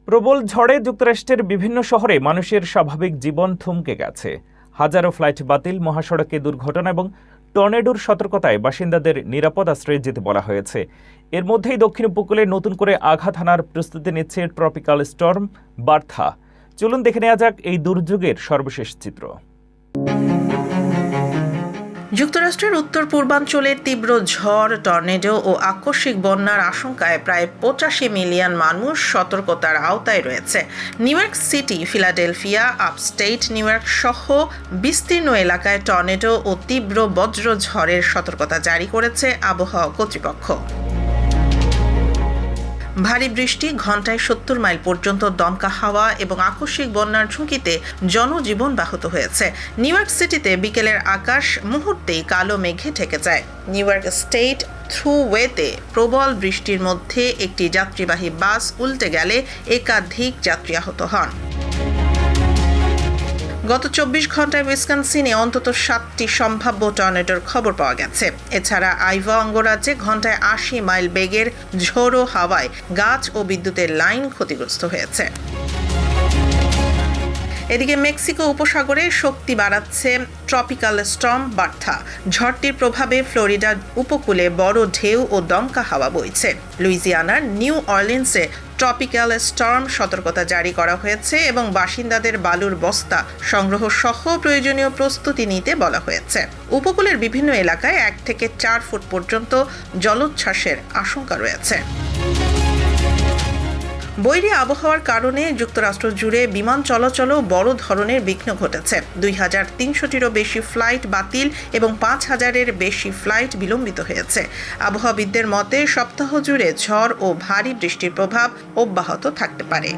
প্রবল ঝড়ে যুক্তরাষ্ট্রের বিভিন্ন শহরে মানুষের স্বাভাবিক জীবন থমকে গেছে। হাজারো ফ্লাইট বাতিল, মহাসড়কে দুর্ঘটনা এবং টর্নেডোর সতর্কতায় বাসিন্দাদের নিরাপদ আশ্রয়ে যেতে বলা হয়েছে। এর মধ্যেই দক্ষিণ উপকূলে নতুন করে আঘাত হানার প্রস্তুতি নিচ্ছে ট্রপিক্যাল স্টর্ম বার্থা। চলুন দেখে নেওয়া যাক এই দুর্যোগের সর্বশেষ চিত্র। যুক্তরাষ্ট্রের উত্তর পূর্বাঞ্চলে তীব্র ঝড়, টর্নেডো ও আকস্মিক বন্যার আশঙ্কায় প্রায় 85 মিলিয়ন মানুষ সতর্কতার আওতায় রয়েছে। New York city, Philadelphia, upstate new York সহ বিস্তীর্ণ এলাকায় টর্নেডো ও তীব্র বজ্র ঝড়ের সতর্কতা জারি করেছে আবহাওয়া কর্তৃপক্ষ। ভারী বৃষ্টি, ঘণ্টায় 70 মাইল পর্যন্ত দমকা হাওয়া এবং আকস্মিক বন্যার ঝুঁকিতে জনজীবন ব্যাহত হয়েছে। নিউ ইয়র্ক সিটিতে বিকেলের আকাশ মুহূর্তেই কালো মেঘে ঢেকে যায়। নিউ ইয়র্ক স্টেট থ্রুওয়েতে প্রবল বৃষ্টির মধ্যে একটি যাত্রীবাহী বাস উল্টে গেলে একাধিক যাত্রী আহত হন। গত 24 ঘন্টায় উইসকনসিনে অন্তত 7টি সম্ভাব্য টর্নেডোর খবর পাওয়া গেছে। এছাড়া আইভা অঙ্গরাজ্যে ঘন্টায় 80 মাইল বেগের ঝোড়ো হাওয়ায় গাছ ও বিদ্যুতের লাইন ক্ষতিগ্রস্ত হয়েছে। এদিকে মেক্সিকো উপসাগরে শক্তি বাড়াচ্ছে ট্রপিক্যাল স্টর্ম বার্থা। ঝড়টির প্রভাবে ফ্লোরিডার উপকূলে বড় ঢেউ ও দমকা হাওয়া বইছে। লুইজিয়ানার নিউ অরলিন্সে ট্রপিক্যাল স্টর্ম সতর্কতা জারি করা হয়েছে এবং বাসিন্দাদের বালুর বস্তা সংগ্রহ সহ প্রয়োজনীয় প্রস্তুতি নিতে বলা হয়েছে। উপকূলের বিভিন্ন এলাকায় 1 থেকে 4 ফুট পর্যন্ত জলোচ্ছ্বাসের আশঙ্কা রয়েছে। বৈরী আবহাওয়ার কারণে যুক্তরাষ্ট্র জুড়ে বিমান চলাচলও বড় ধরনের বিঘ্ন ঘটেছে। 2300-টিরও বেশি ফ্লাইট বাতিল এবং 5000-এর বেশি ফ্লাইট বিলম্বিত হয়েছে। আবহাওয়াবিদদের মতে সপ্তাহ জুড়ে ঝড় ও ভারী বৃষ্টির প্রভাব অব্যাহত থাকতে পারে।